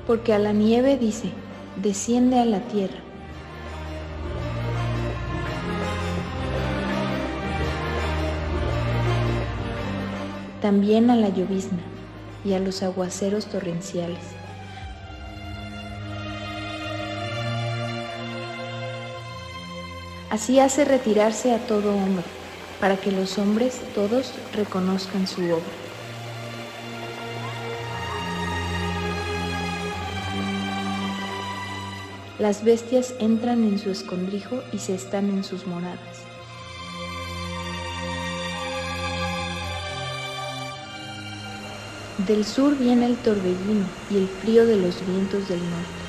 Porque a la nieve dice, desciende a la tierra. También a la llovizna y a los aguaceros torrenciales. Así hace retirarse a todo hombre, para que los hombres todos reconozcan su obra. Las bestias entran en su escondrijo y se están en sus moradas. Del sur viene el torbellino y el frío de los vientos del norte.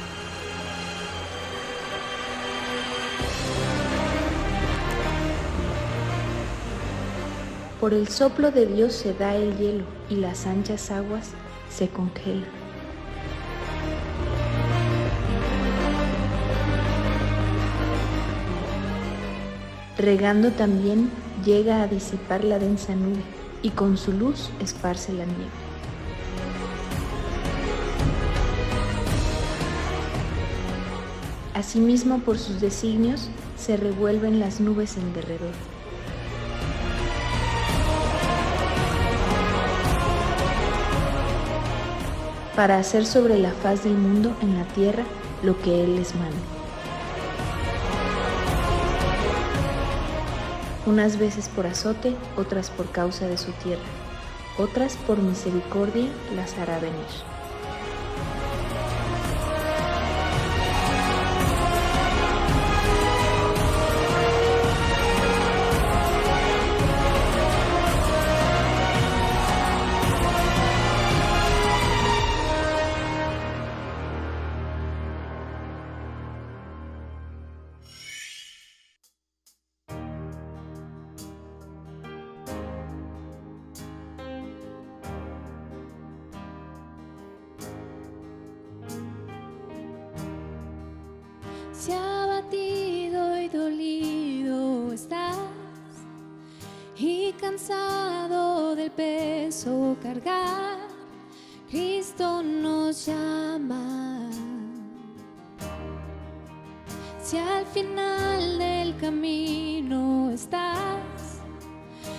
Por el soplo de Dios se da el hielo y las anchas aguas se congelan. Regando también llega a disipar la densa nube y con su luz esparce la nieve. Asimismo, por sus designios se revuelven las nubes en derredor. Para hacer sobre la faz del mundo en la tierra lo que Él les manda. Unas veces por azote, otras por causa de su tierra, otras por misericordia las hará venir. Si abatido y dolido estás y cansado del peso cargar, Cristo nos llama. Si al final del camino estás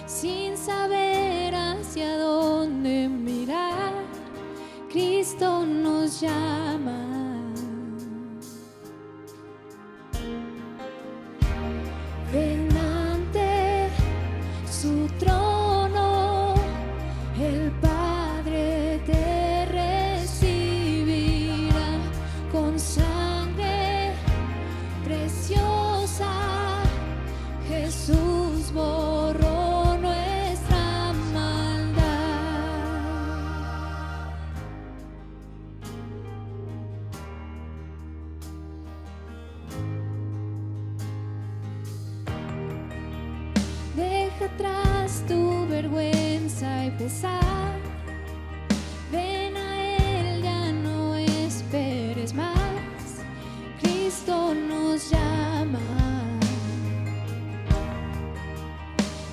sin saber hacia dónde mirar, Cristo nos llama. Ven ante su trono, el Padre te recibirá con sangre preciosa. Jesús borró nuestra maldad. Deja atrás tu vergüenza y pesar. Ven a Él, ya no esperes más. Cristo nos llama.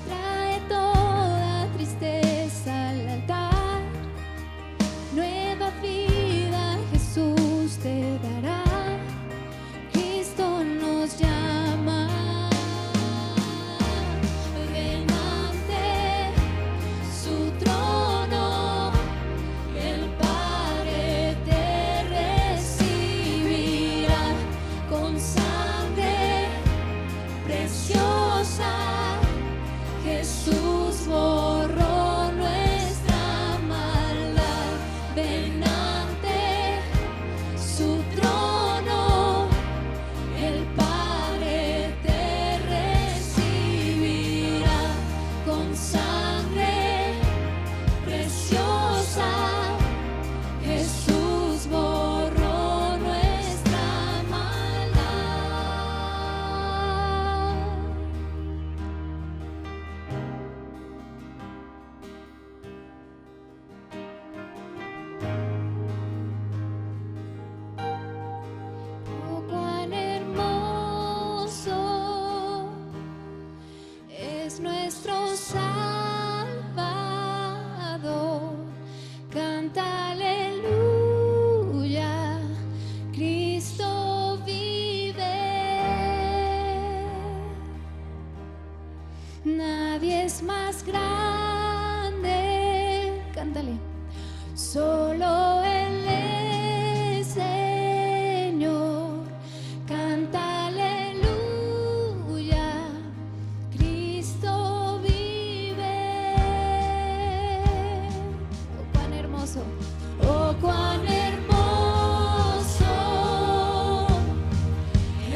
Trae toda tristeza al altar. Nueva vida Jesús te dará. Cristo nos llama. Ven ante su trono. más grande. Cántale. Solo Él es Señor. Canta aleluya. Cristo vive. Oh, cuán hermoso. Oh, cuán hermoso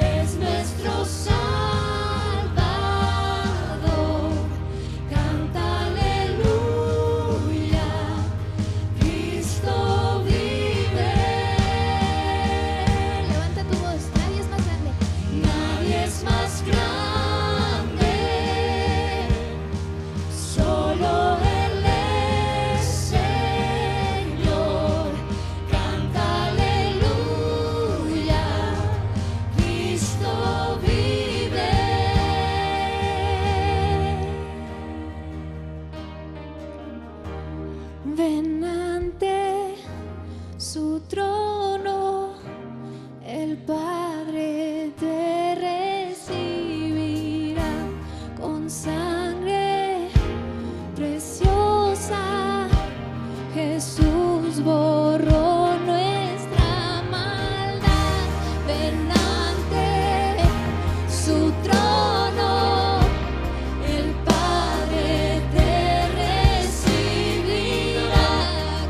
es nuestro Salvador. Canta aleluya. Cristo vive. Levanta tu voz. Nadie es más grande. Nadie es más grande. Solo Él es Señor. Canta aleluya. Cristo vive. Ven ante su trono, el Padre te recibirá con sangre preciosa. Jesús borró nuestra maldad. Ven ante su trono, el Padre te recibirá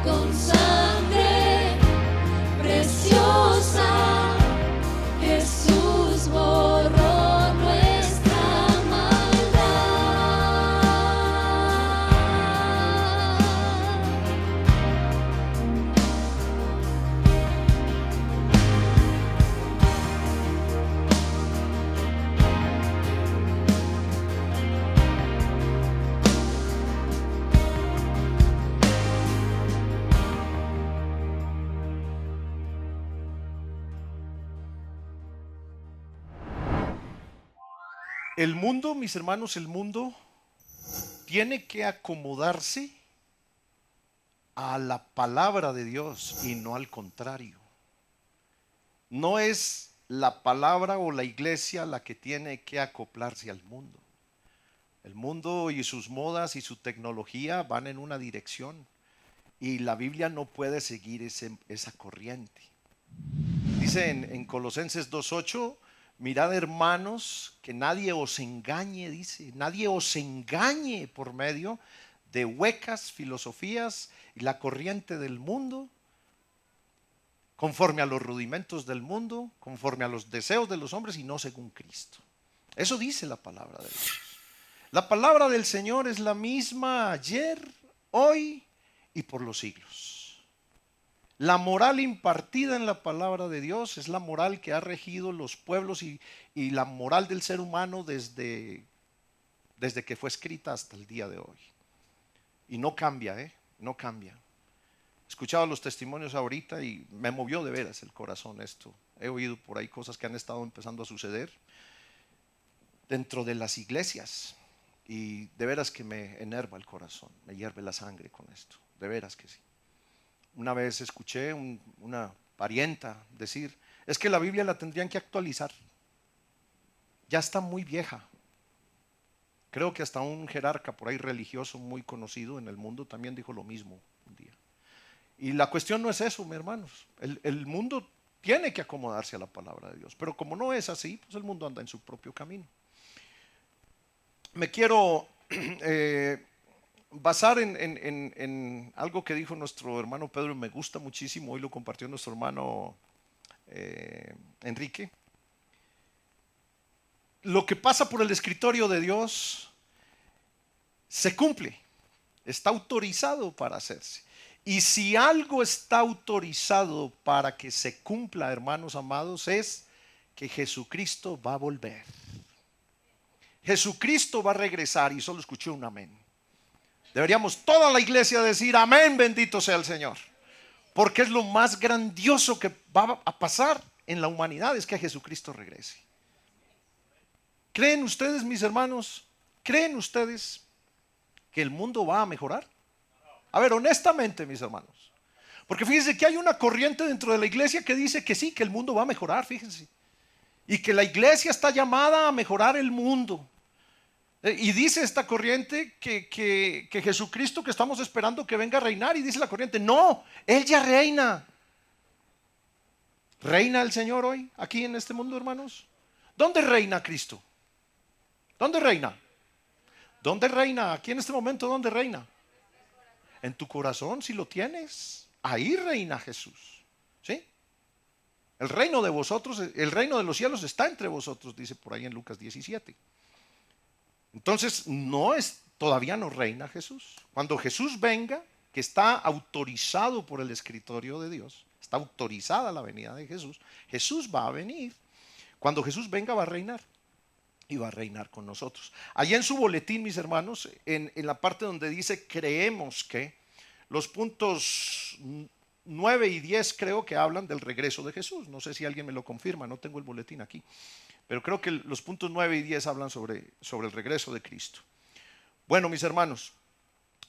con sangre preciosa. Jesús borró nuestra maldad. El mundo, mis hermanos, el mundo tiene que acomodarse a la palabra de Dios y no al contrario. No es la palabra o la iglesia la que tiene que acoplarse al mundo. El mundo y sus modas y su tecnología van en una dirección y la Biblia no puede seguir esa corriente. Dice en Colosenses 2:8, mirad, hermanos, que nadie os engañe, dice, nadie os engañe por medio de huecas filosofías y la corriente del mundo, conforme a los rudimentos del mundo, conforme a los deseos de los hombres y no según Cristo. Eso dice la palabra de Dios. La palabra del Señor es la misma ayer, hoy y por los siglos. La moral impartida en la palabra de Dios es la moral que ha regido los pueblos y la moral del ser humano desde que fue escrita hasta el día de hoy. Y no cambia, no cambia. Escuchaba los testimonios ahorita y me movió de veras el corazón esto. He oído por ahí cosas que han estado empezando a suceder dentro de las iglesias y de veras que me enerva el corazón, me hierve la sangre con esto, de veras que sí. Una vez escuché una parienta decir, es que la Biblia la tendrían que actualizar, ya está muy vieja. Creo que hasta un jerarca por ahí religioso muy conocido en el mundo también dijo lo mismo un día. Y la cuestión no es eso, mis hermanos. El mundo tiene que acomodarse a la palabra de Dios, pero como no es así, pues el mundo anda en su propio camino. Me quiero basar en algo que dijo nuestro hermano Pedro, me gusta muchísimo, hoy lo compartió nuestro hermano Enrique. Lo que pasa por el escritorio de Dios se cumple, está autorizado para hacerse. Y si algo está autorizado para que se cumpla, hermanos amados, es que Jesucristo va a volver. Jesucristo va a regresar, y solo escuché un amén. Deberíamos toda la iglesia decir amén, bendito sea el Señor, porque es lo más grandioso que va a pasar en la humanidad, es que Jesucristo regrese. ¿Creen ustedes, mis hermanos? ¿Creen ustedes que el mundo va a mejorar? A ver, honestamente, mis hermanos, porque fíjense que hay una corriente dentro de la iglesia que dice que sí, que el mundo va a mejorar, fíjense, y que la iglesia está llamada a mejorar el mundo. Y dice esta corriente que Jesucristo, que estamos esperando que venga a reinar, y dice la corriente, no, Él ya reina. ¿Reina el Señor hoy aquí en este mundo, hermanos? ¿Dónde reina Cristo? ¿Dónde reina? ¿Dónde reina? Aquí en este momento, ¿dónde reina? En tu corazón, si lo tienes. Ahí reina Jesús. ¿Sí? El reino de vosotros, el reino de los cielos está entre vosotros, dice por ahí en Lucas 17. Entonces, todavía no reina Jesús. Cuando Jesús venga, que está autorizado por el escritorio de Dios, está autorizada la venida de Jesús, Jesús va a venir. Cuando Jesús venga va a reinar y va a reinar con nosotros. Allí en su boletín, mis hermanos, en la parte donde dice creemos que, los puntos 9 y 10 creo que hablan del regreso de Jesús. No sé si alguien me lo confirma, no tengo el boletín aquí. Pero creo que los puntos 9 y 10 hablan sobre el regreso de Cristo. Bueno, mis hermanos,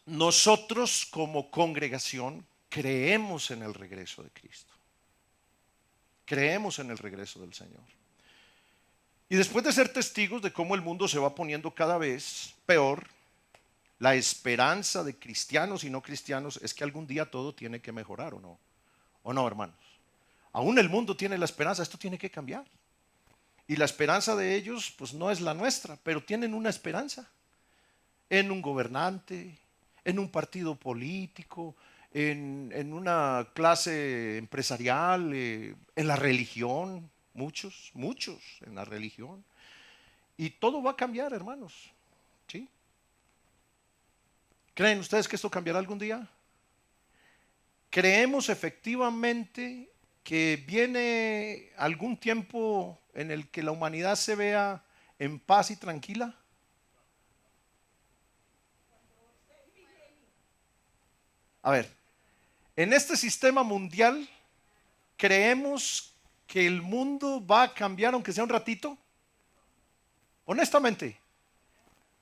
nosotros como congregación creemos en el regreso de Cristo. Creemos en el regreso del Señor. Y después de ser testigos de cómo el mundo se va poniendo cada vez peor, la esperanza de cristianos y no cristianos es que algún día todo tiene que mejorar, ¿o no? ¿O no, hermanos? Aún el mundo tiene la esperanza, esto tiene que cambiar. Y la esperanza de ellos, pues no es la nuestra, pero tienen una esperanza en un gobernante, en un partido político, en una clase empresarial, en la religión, muchos en la religión. Y todo va a cambiar, hermanos. ¿Sí? ¿Creen ustedes que esto cambiará algún día? ¿Creemos efectivamente que viene algún tiempo en el que la humanidad se vea en paz y tranquila? A ver, en este sistema mundial, ¿creemos que el mundo va a cambiar aunque sea un ratito? Honestamente,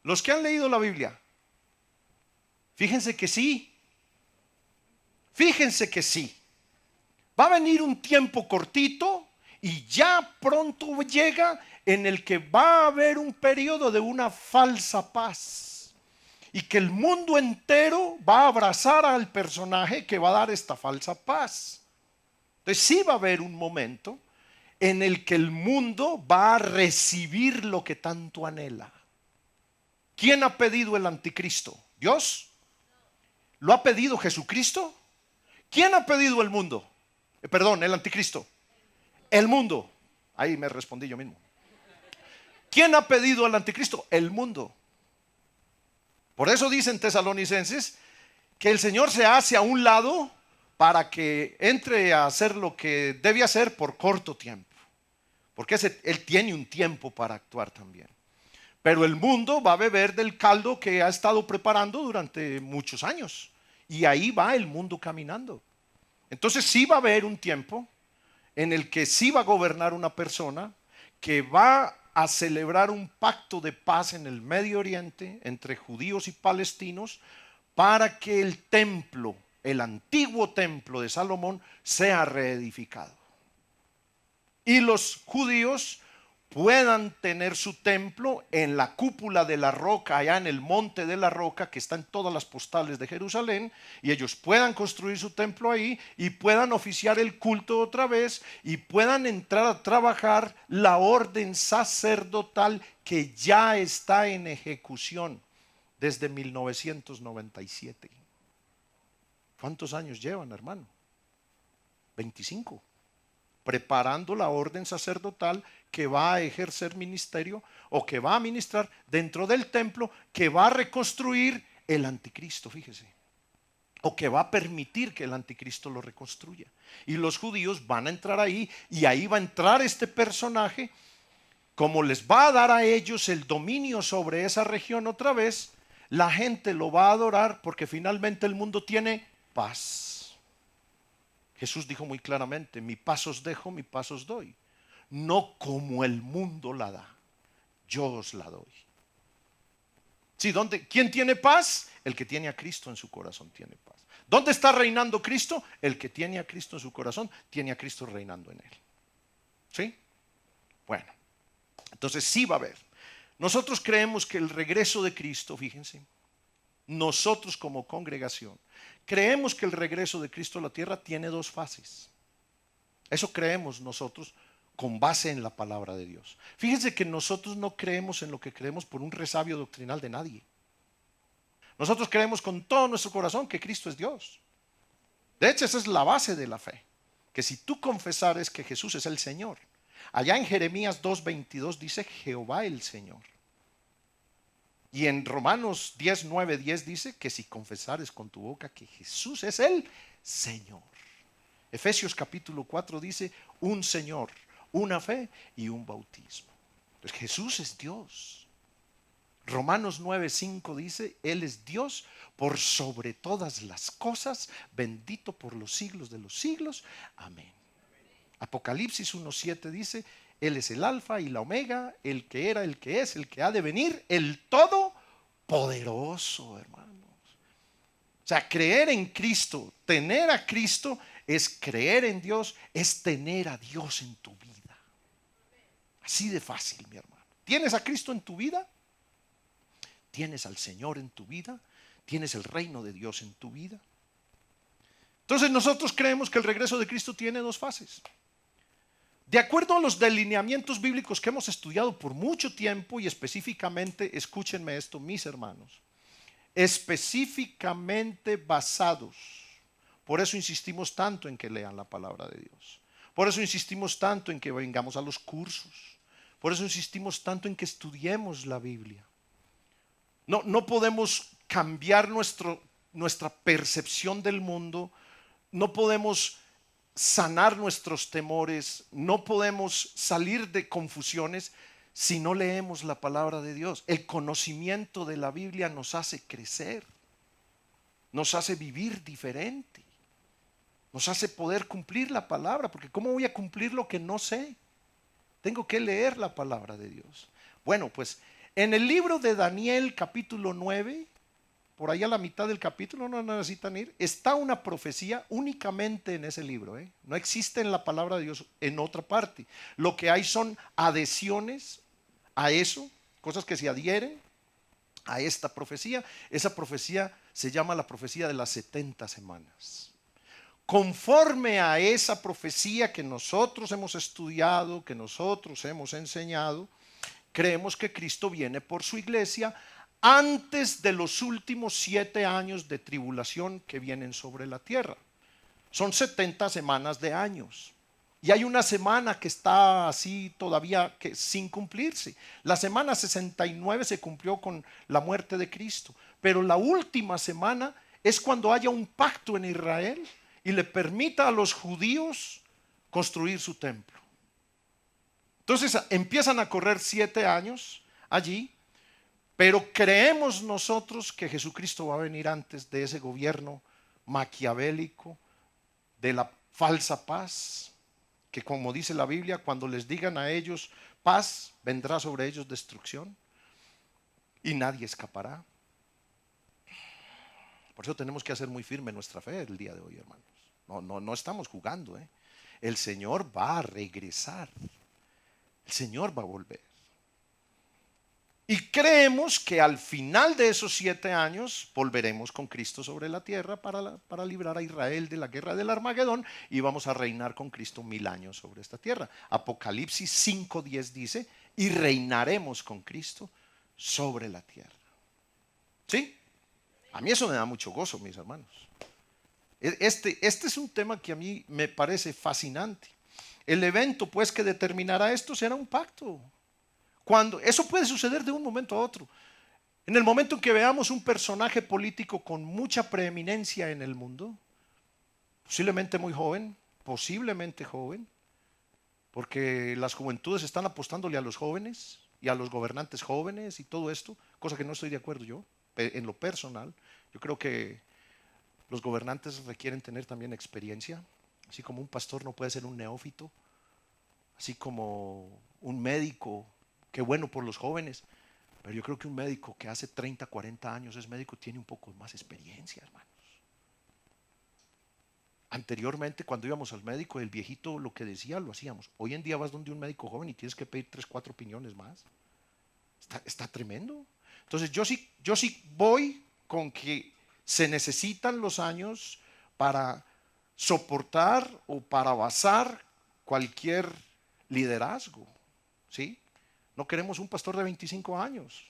los que han leído la Biblia, fíjense que sí. Fíjense que sí. Va a venir un tiempo cortito y ya pronto llega en el que va a haber un periodo de una falsa paz. Y que el mundo entero va a abrazar al personaje que va a dar esta falsa paz. Entonces sí va a haber un momento en el que el mundo va a recibir lo que tanto anhela. ¿Quién ha pedido el anticristo? ¿Dios? ¿Lo ha pedido Jesucristo? ¿Quién ha pedido el mundo? Perdón, el anticristo. El mundo. Ahí me respondí yo mismo. ¿Quién ha pedido el anticristo? El mundo. Por eso dicen Tesalonicenses que el Señor se hace a un lado para que entre a hacer lo que debe hacer por corto tiempo. Porque Él tiene un tiempo para actuar también. Pero el mundo va a beber del caldo que ha estado preparando durante muchos años. Y ahí va el mundo caminando. Entonces sí va a haber un tiempo en el que sí va a gobernar una persona que va a celebrar un pacto de paz en el Medio Oriente entre judíos y palestinos para que el templo, el antiguo templo de Salomón, sea reedificado. Y los judíos puedan tener su templo en la cúpula de la roca, allá en el monte de la roca, que está en todas las postales de Jerusalén, y ellos puedan construir su templo ahí y puedan oficiar el culto otra vez y puedan entrar a trabajar la orden sacerdotal que ya está en ejecución desde 1997. ¿Cuántos años llevan, hermano? 25. Preparando la orden sacerdotal que va a ejercer ministerio o que va a ministrar dentro del templo, que va a reconstruir el anticristo, fíjese, o que va a permitir que el anticristo lo reconstruya. Y los judíos van a entrar ahí y ahí va a entrar este personaje, como les va a dar a ellos el dominio sobre esa región otra vez, la gente lo va a adorar porque finalmente el mundo tiene paz. Jesús dijo muy claramente, mi paz os dejo, mi paz os doy. No como el mundo la da, yo os la doy. Sí, ¿quién tiene paz? El que tiene a Cristo en su corazón tiene paz. ¿Dónde está reinando Cristo? El que tiene a Cristo en su corazón tiene a Cristo reinando en él. ¿Sí? Bueno, entonces sí va a haber. Nosotros creemos que el regreso de Cristo, fíjense, nosotros como congregación, creemos que el regreso de Cristo a la tierra tiene dos fases. Eso creemos nosotros con base en la palabra de Dios. Fíjense que nosotros no creemos en lo que creemos por un resabio doctrinal de nadie. Nosotros creemos con todo nuestro corazón que Cristo es Dios. De hecho, esa es la base de la fe. Que si tú confesares que Jesús es el Señor. Allá en Jeremías 2:22 dice Jehová el Señor. Y en Romanos 10:9-10 dice que si confesares con tu boca que Jesús es el Señor. Efesios capítulo 4 dice un Señor, una fe y un bautismo. Entonces Jesús es Dios. Romanos 9:5 dice, Él es Dios por sobre todas las cosas, bendito por los siglos de los siglos. Amén. Apocalipsis 1:7 dice, Él es el alfa y la omega, el que era, el que es, el que ha de venir, el todopoderoso, hermanos. O sea, creer en Cristo, tener a Cristo es creer en Dios, es tener a Dios en tu vida. Así de fácil, mi hermano. ¿Tienes a Cristo en tu vida? ¿Tienes al Señor en tu vida? ¿Tienes el reino de Dios en tu vida? Entonces nosotros creemos que el regreso de Cristo tiene dos fases. De acuerdo a los delineamientos bíblicos que hemos estudiado por mucho tiempo y específicamente, escúchenme esto, mis hermanos, específicamente basados, por eso insistimos tanto en que lean la palabra de Dios, por eso insistimos tanto en que vengamos a los cursos, por eso insistimos tanto en que estudiemos la Biblia. No podemos cambiar nuestra percepción del mundo, no podemos sanar nuestros temores, no podemos salir de confusiones si no leemos la palabra de Dios. El conocimiento de la Biblia nos hace crecer, nos hace vivir diferente, nos hace poder cumplir la palabra, porque ¿cómo voy a cumplir lo que no sé? Tengo que leer la palabra de Dios. Bueno, pues en el libro de Daniel capítulo 9, por ahí a la mitad del capítulo, no necesitan ir, está una profecía únicamente en ese libro. No existe en la palabra de Dios en otra parte. Lo que hay son adhesiones a eso, cosas que se adhieren a esta profecía. Esa profecía se llama la profecía de las 70 semanas. Conforme a esa profecía que nosotros hemos estudiado, que nosotros hemos enseñado, creemos que Cristo viene por su iglesia antes de los últimos 7 años de tribulación que vienen sobre la tierra. Son 70 semanas de años. Y hay una semana que está así todavía sin cumplirse. La semana 69 se cumplió con la muerte de Cristo. Pero la última semana es cuando haya un pacto en Israel y le permita a los judíos construir su templo. Entonces empiezan a correr 7 años allí. Pero creemos nosotros que Jesucristo va a venir antes de ese gobierno maquiavélico, de la falsa paz, que como dice la Biblia, cuando les digan a ellos paz, vendrá sobre ellos destrucción y nadie escapará. Por eso tenemos que hacer muy firme nuestra fe el día de hoy, hermanos. No estamos jugando. El Señor va a regresar. El Señor va a volver. Y creemos que al final de esos 7 años volveremos con Cristo sobre la tierra para librar a Israel de la guerra del Armagedón y vamos a reinar con Cristo 1000 años sobre esta tierra. Apocalipsis 5:10 dice, y reinaremos con Cristo sobre la tierra. ¿Sí? A mí eso me da mucho gozo, mis hermanos. Este es un tema que a mí me parece fascinante. El evento pues que determinará esto será un pacto. Eso puede suceder de un momento a otro. En el momento en que veamos un personaje político con mucha preeminencia en el mundo, posiblemente muy joven, posiblemente joven, porque las juventudes están apostándole a los jóvenes y a los gobernantes jóvenes y todo esto, cosa que no estoy de acuerdo yo, en lo personal. Yo creo que los gobernantes requieren tener también experiencia, así como un pastor no puede ser un neófito, así como un médico. Qué bueno por los jóvenes, pero yo creo que un médico que hace 30, 40 años es médico tiene un poco más experiencia, hermanos. Anteriormente, cuando íbamos al médico, el viejito lo que decía lo hacíamos. Hoy en día vas donde un médico joven y tienes que pedir 3, 4 opiniones más. Está tremendo. Entonces yo sí voy con que se necesitan los años para soportar o para basar cualquier liderazgo, ¿sí? No queremos un pastor de 25 años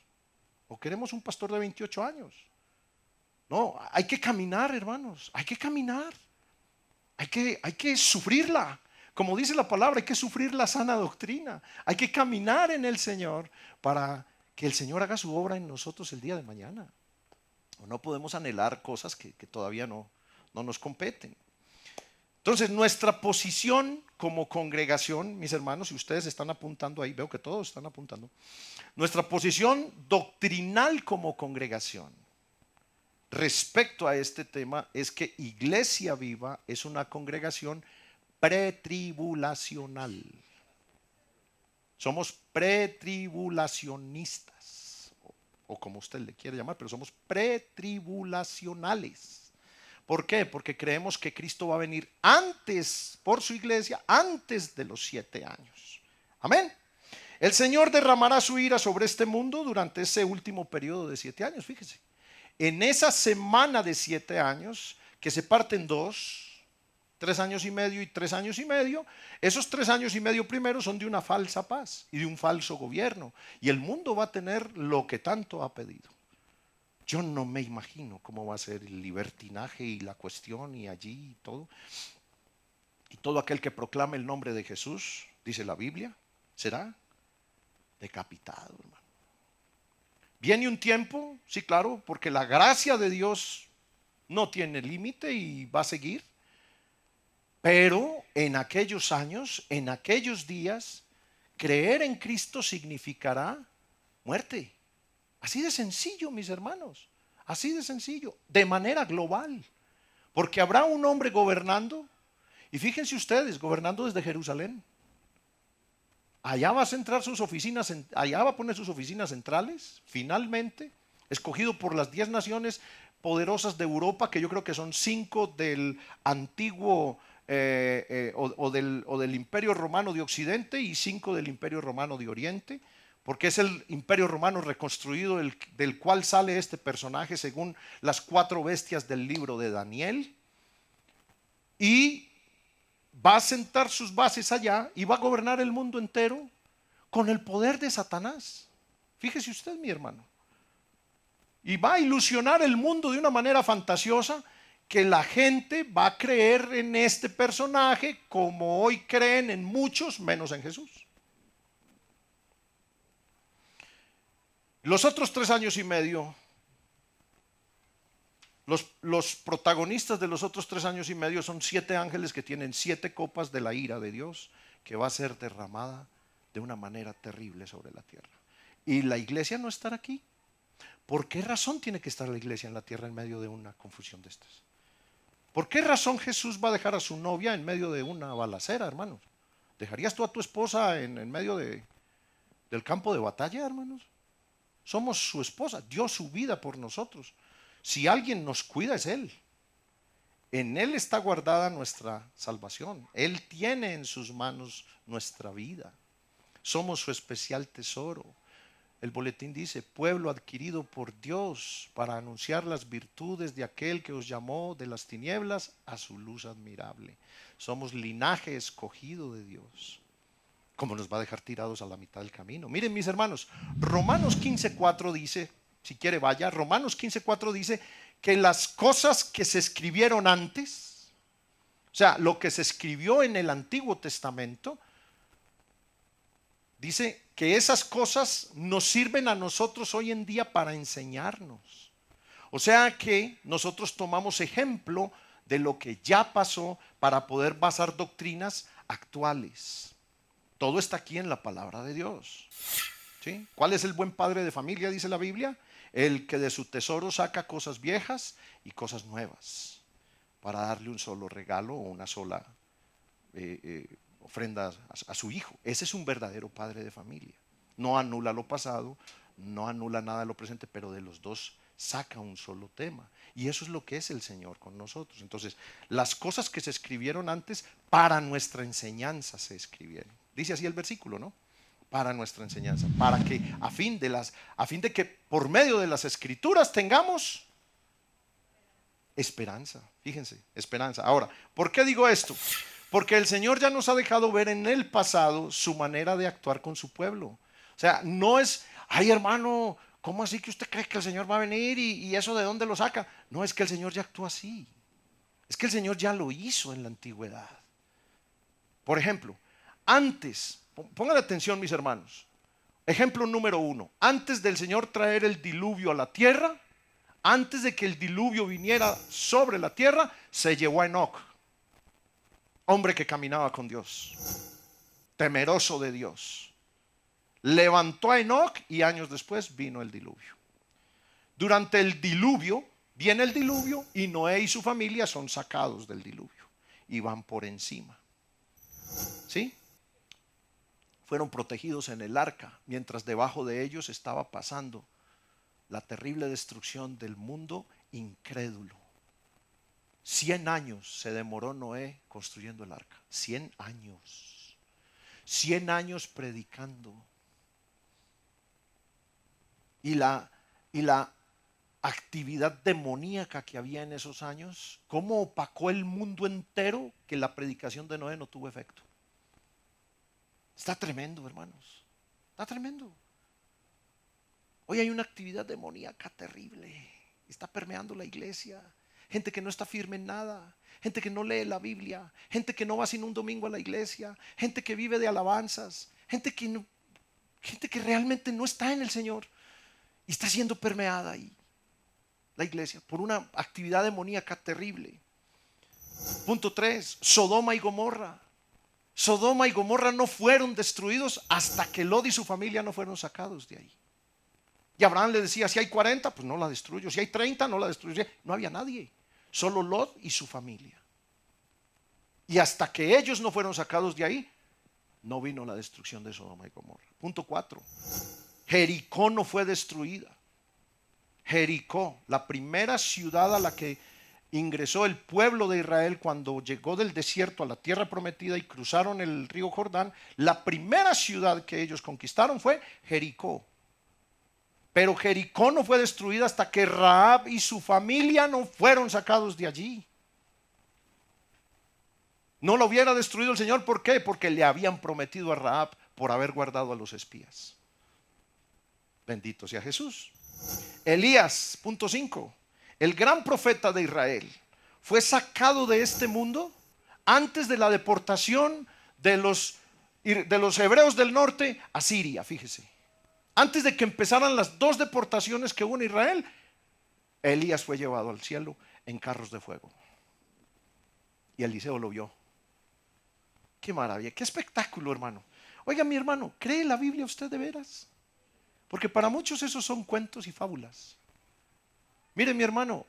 o queremos un pastor de 28 años. No, hay que caminar, hermanos, hay que caminar. Hay que sufrirla. Como dice la palabra, hay que sufrir la sana doctrina. Hay que caminar en el Señor para que el Señor haga su obra en nosotros el día de mañana. O no podemos anhelar cosas que todavía no nos competen. Entonces, nuestra posición como congregación, mis hermanos, si ustedes están apuntando ahí, veo que todos están apuntando, nuestra posición doctrinal como congregación respecto a este tema es que Iglesia Viva es una congregación pretribulacional. Somos pretribulacionistas, o como usted le quiere llamar, pero somos pretribulacionales. ¿Por qué? Porque creemos que Cristo va a venir antes, por su iglesia, antes de los 7 años. Amén. El Señor derramará su ira sobre este mundo durante ese último periodo de 7 años, fíjese. En esa semana de 7 años, que se parte en 2, 3 años y medio y 3 años y medio, esos 3 años y medio primeros son de una falsa paz y de un falso gobierno. Y el mundo va a tener lo que tanto ha pedido. Yo no me imagino cómo va a ser el libertinaje y la cuestión y allí y todo. Y todo aquel que proclame el nombre de Jesús, dice la Biblia, será decapitado, hermano. Viene un tiempo, sí, claro, porque la gracia de Dios no tiene límite y va a seguir. Pero en aquellos años, en aquellos días, creer en Cristo significará muerte. Así de sencillo, mis hermanos, así de sencillo, de manera global. Porque habrá un hombre gobernando, y fíjense ustedes, gobernando desde Jerusalén. Allá va a centrar sus oficinas, allá va a poner sus oficinas centrales, finalmente, escogido por las 10 naciones poderosas de Europa, que yo creo que son 5 del antiguo o del Imperio Romano de Occidente y 5 del Imperio Romano de Oriente, porque es el Imperio Romano reconstruido del cual sale este personaje según las 4 bestias del libro de Daniel. Y va a sentar sus bases allá y va a gobernar el mundo entero con el poder de Satanás. Fíjese usted, mi hermano. Y va a ilusionar el mundo de una manera fantasiosa que la gente va a creer en este personaje como hoy creen en muchos, menos en Jesús. Los otros 3 años y medio, los protagonistas de los otros 3 años y medio son 7 ángeles que tienen 7 copas de la ira de Dios que va a ser derramada de una manera terrible sobre la tierra. Y la iglesia no estará aquí. ¿Por qué razón tiene que estar la iglesia en la tierra en medio de una confusión de estas? ¿Por qué razón Jesús va a dejar a su novia en medio de una balacera, hermanos? ¿Dejarías tú a tu esposa en medio del campo de batalla, hermanos? Somos su esposa, dio su vida por nosotros. Si alguien nos cuida es Él. En Él está guardada nuestra salvación. Él tiene en sus manos nuestra vida. Somos su especial tesoro. El boletín dice, pueblo adquirido por Dios para anunciar las virtudes de aquel que os llamó de las tinieblas a su luz admirable. Somos linaje escogido de Dios. ¿Cómo nos va a dejar tirados a la mitad del camino? Miren, mis hermanos, Romanos 15:4 dice, si quiere vaya, Romanos 15:4 dice que las cosas que se escribieron antes, o sea, lo que se escribió en el Antiguo Testamento, dice que esas cosas nos sirven a nosotros hoy en día para enseñarnos. O sea que nosotros tomamos ejemplo de lo que ya pasó para poder basar doctrinas actuales. Todo está aquí en la palabra de Dios. ¿Sí? ¿Cuál es el buen padre de familia? Dice la Biblia. El que de su tesoro saca cosas viejas y cosas nuevas para darle un solo regalo o una sola ofrenda a su hijo. Ese es un verdadero padre de familia. No anula lo pasado, no anula nada de lo presente, pero de los dos saca un solo tema. Y eso es lo que es el Señor con nosotros. Entonces, las cosas que se escribieron antes para nuestra enseñanza se escribieron. Dice así el versículo, ¿no? para nuestra enseñanza, para que a fin de que por medio de las escrituras tengamos esperanza. Fíjense, esperanza. Ahora, ¿por qué digo esto? Porque el Señor ya nos ha dejado ver en el pasado su manera de actuar con su pueblo. O sea, no es, ay hermano, ¿cómo así que usted cree que el Señor va a venir y eso de dónde lo saca? No, es que el Señor ya actuó así. Es que el Señor ya lo hizo en la antigüedad. Por ejemplo, antes, pongan atención mis hermanos, ejemplo número 1, antes del Señor traer el diluvio a la tierra, antes de que el diluvio viniera sobre la tierra, se llevó a Enoc, hombre que caminaba con Dios, temeroso de Dios. Levantó a Enoc y años después vino el diluvio. Durante el diluvio, viene el diluvio y Noé y su familia son sacados del diluvio y van por encima. ¿Sí? Fueron protegidos en el arca, mientras debajo de ellos estaba pasando la terrible destrucción del mundo incrédulo. 100 años se demoró Noé construyendo el arca. 100 años. 100 años predicando. Y la actividad demoníaca que había en esos años, cómo opacó el mundo entero que la predicación de Noé no tuvo efecto. Está tremendo, hermanos. Está tremendo. Hoy hay una actividad demoníaca terrible. Está permeando la iglesia. Gente que no está firme en nada. Gente que no lee la Biblia. Gente que no va sin un domingo a la iglesia. Gente que vive de alabanzas. Gente que realmente no está en el Señor. Y está siendo permeada ahí la iglesia por una actividad demoníaca terrible. Punto 3. Sodoma y Gomorra. Sodoma y Gomorra no fueron destruidos hasta que Lot y su familia no fueron sacados de ahí. Y Abraham le decía, si hay 40, pues no la destruyo. Si hay 30, no la destruyo. No había nadie, solo Lot y su familia. Y hasta que ellos no fueron sacados de ahí, no vino la destrucción de Sodoma y Gomorra. Punto 4. Jericó no fue destruida. Jericó, la primera ciudad a la que ingresó el pueblo de Israel cuando llegó del desierto a la tierra prometida y cruzaron el río Jordán, la primera ciudad que ellos conquistaron fue Jericó. Pero Jericó no fue destruida hasta que Rahab y su familia no fueron sacados de allí. No lo hubiera destruido el Señor, ¿por qué? Porque le habían prometido a Rahab por haber guardado a los espías. Bendito sea Jesús. Elías, punto 5. El gran profeta de Israel fue sacado de este mundo antes de la deportación de los hebreos del norte a Siria, fíjese. Antes de que empezaran las 2 deportaciones que hubo en Israel, Elías fue llevado al cielo en carros de fuego. Y Eliseo lo vio. Qué maravilla, qué espectáculo, hermano. Oiga, mi hermano, ¿cree la Biblia usted de veras? Porque para muchos esos son cuentos y fábulas. Mire, mi hermano,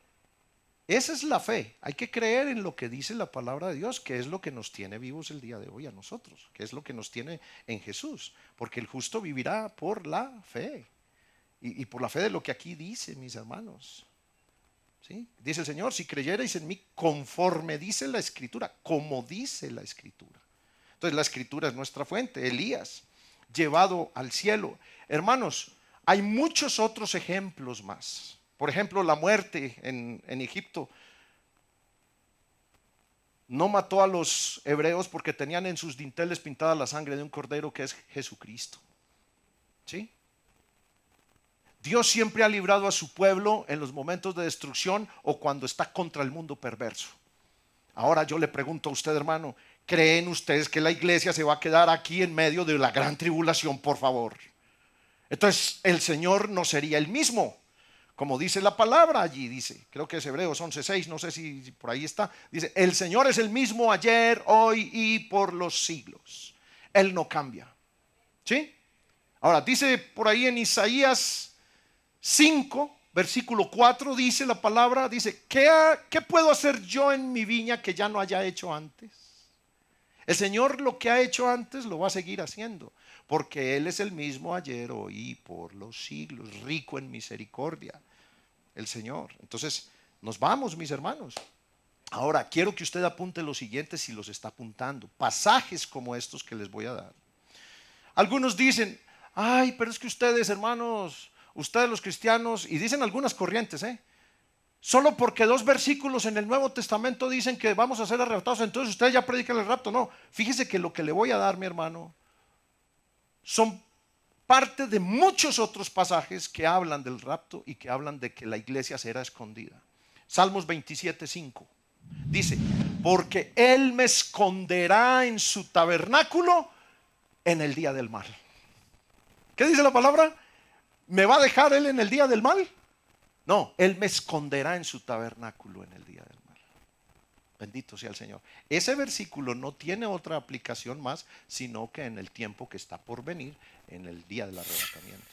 esa es la fe. Hay que creer en lo que dice la palabra de Dios, que es lo que nos tiene vivos el día de hoy a nosotros, que es lo que nos tiene en Jesús, porque el justo vivirá por la fe y por la fe de lo que aquí dice, mis hermanos. ¿Sí? Dice el Señor, si creyerais en mí conforme dice la Escritura, como dice la Escritura. Entonces la Escritura es nuestra fuente. Elías, llevado al cielo. Hermanos, hay muchos otros ejemplos más. Por ejemplo, la muerte en Egipto. No mató a los hebreos porque tenían en sus dinteles pintada la sangre de un cordero que es Jesucristo. ¿Sí? Dios siempre ha librado a su pueblo en los momentos de destrucción o cuando está contra el mundo perverso. Ahora yo le pregunto a usted, hermano, ¿creen ustedes que la iglesia se va a quedar aquí en medio de la gran tribulación, por favor? Entonces el Señor no sería el mismo. Como dice la palabra allí, dice, creo que es Hebreos 11:6, no sé si por ahí está, dice, el Señor es el mismo ayer, hoy y por los siglos. Él no cambia. ¿Sí? Ahora, dice por ahí en Isaías 5, versículo 4, dice la palabra, dice, ¿qué puedo hacer yo en mi viña que ya no haya hecho antes? El Señor lo que ha hecho antes lo va a seguir haciendo, porque Él es el mismo ayer, hoy y por los siglos, rico en misericordia, el Señor. Entonces, nos vamos, mis hermanos. Ahora, quiero que usted apunte lo siguiente si los está apuntando. Pasajes como estos que les voy a dar. Algunos dicen, ay, pero es que ustedes, hermanos, ustedes los cristianos, y dicen algunas corrientes, solo porque 2 versículos en el Nuevo Testamento dicen que vamos a ser arrebatados, entonces ustedes ya predican el rapto. No, fíjese que lo que le voy a dar, mi hermano, son parte de muchos otros pasajes que hablan del rapto y que hablan de que la iglesia será escondida. Salmos 27:5 dice, porque Él me esconderá en su tabernáculo en el día del mal. ¿Qué dice la palabra? ¿Me va a dejar Él en el día del mal? No, Él me esconderá en su tabernáculo en el día del mal. Bendito sea el Señor. Ese versículo no tiene otra aplicación más, sino que en el tiempo que está por venir, en el día del arrebatamiento.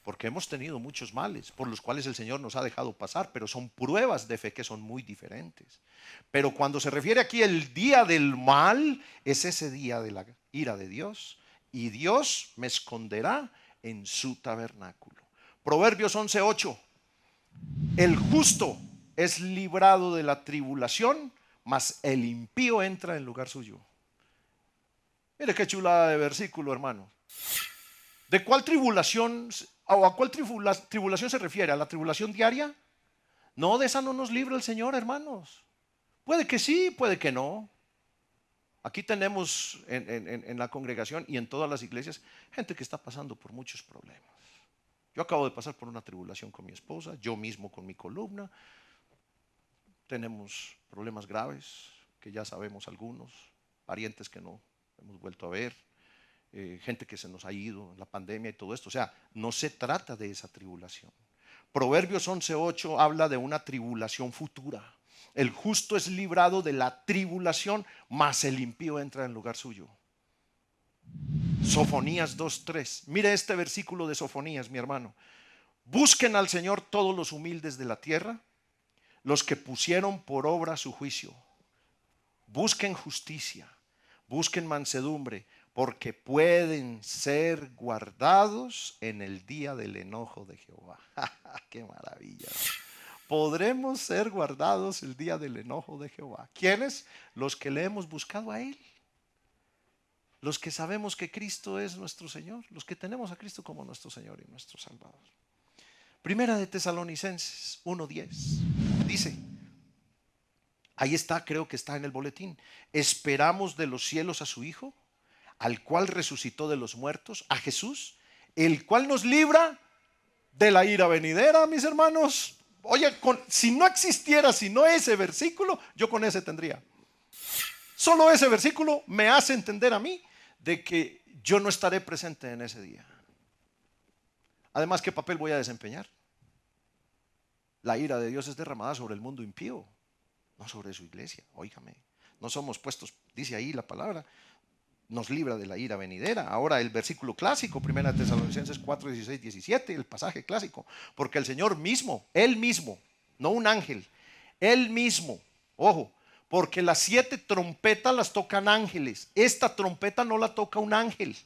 Porque hemos tenido muchos males por los cuales el Señor nos ha dejado pasar, pero son pruebas de fe que son muy diferentes. Pero cuando se refiere aquí el día del mal, es ese día de la ira de Dios, y Dios me esconderá en su tabernáculo. Proverbios 11:8. El justo es librado de la tribulación, mas el impío entra en lugar suyo. Mire qué chulada de versículo, hermano. ¿De cuál tribulación o a cuál tribulación se refiere? ¿A la tribulación diaria? No, de esa no nos libra el Señor, hermanos. Puede que sí, puede que no. Aquí tenemos en la congregación y en todas las iglesias gente que está pasando por muchos problemas. Yo acabo de pasar por una tribulación con mi esposa, yo mismo con mi columna. Tenemos problemas graves, que ya sabemos algunos, parientes que no hemos vuelto a ver, gente que se nos ha ido en la pandemia y todo esto. O sea, no se trata de esa tribulación. Proverbios 11:8 habla de una tribulación futura. El justo es librado de la tribulación, mas el impío entra en lugar suyo. Sofonías 2:3. Mire este versículo de Sofonías, mi hermano. Busquen al Señor todos los humildes de la tierra, los que pusieron por obra su juicio. Busquen justicia, busquen mansedumbre, porque pueden ser guardados en el día del enojo de Jehová. ¡Qué maravilla! Podremos ser guardados el día del enojo de Jehová. ¿Quiénes? Los que le hemos buscado a Él. Los que sabemos que Cristo es nuestro Señor. Los que tenemos a Cristo como nuestro Señor y nuestro Salvador. Primera de Tesalonicenses 1:10 dice, ahí está, creo que está en el boletín. Esperamos de los cielos a su Hijo, al cual resucitó de los muertos, a Jesús, el cual nos libra de la ira venidera, mis hermanos. Oye, si no existiera, sino ese versículo, yo con ese tendría. Solo ese versículo me hace entender a mí de que yo no estaré presente en ese día. Además, ¿qué papel voy a desempeñar? La ira de Dios es derramada sobre el mundo impío, no sobre su iglesia. Óigame, no somos puestos, dice ahí la palabra, nos libra de la ira venidera. Ahora el versículo clásico, 1 Tesalonicenses 4:16-17, el pasaje clásico, porque el Señor mismo, Él mismo, no un ángel, Él mismo, ojo, porque las 7 trompetas las tocan ángeles, esta trompeta no la toca un ángel,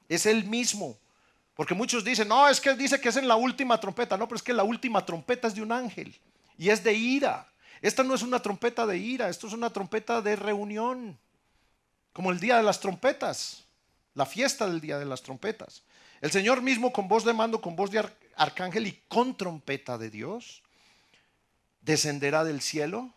es Él mismo. Porque muchos dicen, no, es que dice que es en la última trompeta. No, pero es que la última trompeta es de un ángel y es de ira. Esta no es una trompeta de ira, esto es una trompeta de reunión, como el día de las trompetas, la fiesta del día de las trompetas. El Señor mismo con voz de mando, con voz de arcángel y con trompeta de Dios, descenderá del cielo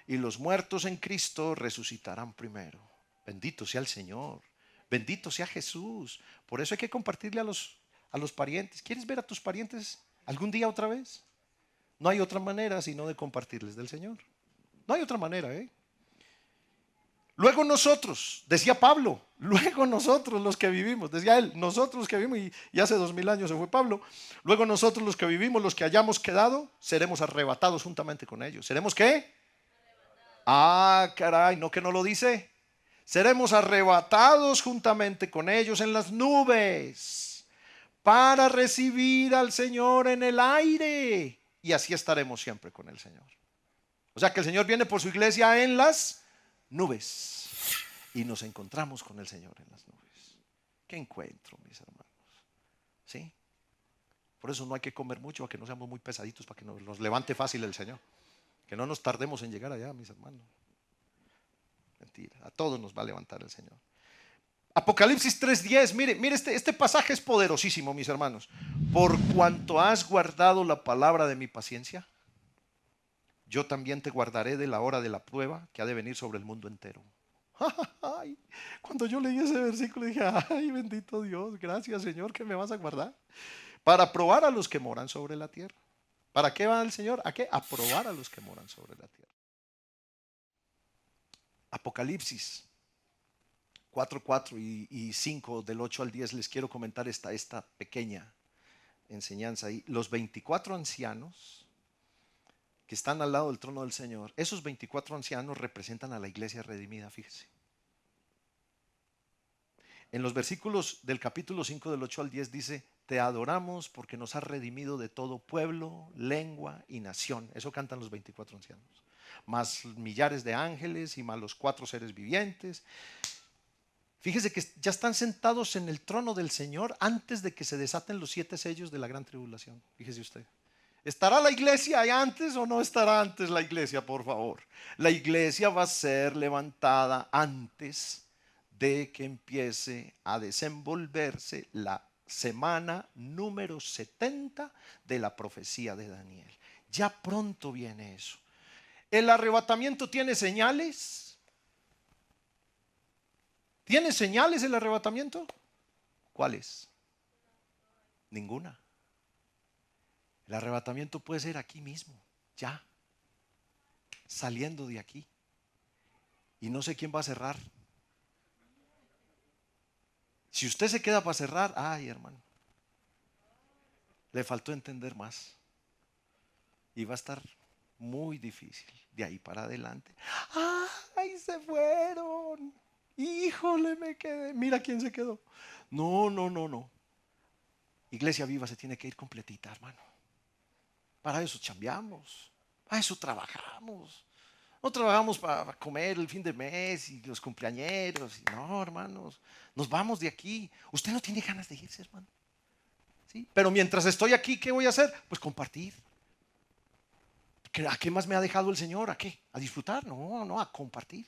y los muertos en Cristo resucitarán primero. Bendito sea el Señor. Bendito sea Jesús. Por eso hay que compartirle a los parientes. ¿Quieres ver a tus parientes algún día otra vez? No hay otra manera sino de compartirles del Señor. No hay otra manera, Luego nosotros, decía Pablo, luego nosotros los que vivimos, decía él, nosotros los que vivimos, y hace 2000 años se fue Pablo, luego nosotros los que vivimos, los que hayamos quedado, seremos arrebatados juntamente con ellos. ¿Seremos qué? Ah, caray, ¿no que no lo dice? Seremos arrebatados juntamente con ellos en las nubes para recibir al Señor en el aire. Y así estaremos siempre con el Señor. O sea que el Señor viene por su iglesia en las nubes. Y nos encontramos con el Señor en las nubes. ¿Qué encuentro, mis hermanos? ¿Sí? Por eso no hay que comer mucho, para que no seamos muy pesaditos, para que nos levante fácil el Señor. Que no nos tardemos en llegar allá, mis hermanos. Mentira, a todos nos va a levantar el Señor. Apocalipsis 3:10, mire, este pasaje es poderosísimo, mis hermanos. Por cuanto has guardado la palabra de mi paciencia, yo también te guardaré de la hora de la prueba que ha de venir sobre el mundo entero. Ay, cuando yo leí ese versículo dije, ay, bendito Dios, gracias Señor que me vas a guardar. Para probar a los que moran sobre la tierra. ¿Para qué va el Señor? ¿A qué? A probar a los que moran sobre la tierra. Apocalipsis 4:4 y 5, del 8 al 10, les quiero comentar esta pequeña enseñanza ahí. Los 24 ancianos que están al lado del trono del Señor, esos 24 ancianos representan a la iglesia redimida, fíjese. En los versículos del capítulo 5 del 8 al 10 dice, te adoramos porque nos has redimido de todo pueblo, lengua y nación. Eso cantan los 24 ancianos. Más millares de ángeles y más los 4 seres vivientes. Fíjese que ya están sentados en el trono del Señor antes de que se desaten los 7 sellos de la gran tribulación. Fíjese usted. ¿Estará la iglesia ahí antes o no estará antes la iglesia, por favor? La iglesia va a ser levantada antes de que empiece a desenvolverse la semana número 70 de la profecía de Daniel. Ya pronto viene eso. ¿El arrebatamiento tiene señales? ¿Tiene señales el arrebatamiento? ¿Cuáles? Ninguna. El arrebatamiento puede ser aquí mismo, ya, saliendo de aquí. Y no sé quién va a cerrar. Si usted se queda para cerrar, ay hermano, le faltó entender más. Y va a estar muy difícil de ahí para adelante. Ay, se fueron. Híjole, me quedé. Mira quién se quedó. No. Iglesia Viva se tiene que ir completita, hermano. Para eso chambeamos, para eso trabajamos. No trabajamos para comer el fin de mes y los cumpleañeros. No, hermanos, nos vamos de aquí. Usted no tiene ganas de irse, hermano. ¿Sí? Pero mientras estoy aquí, ¿qué voy a hacer? Pues compartir. ¿A qué más me ha dejado el Señor? ¿A qué? ¿A disfrutar? No, a compartir.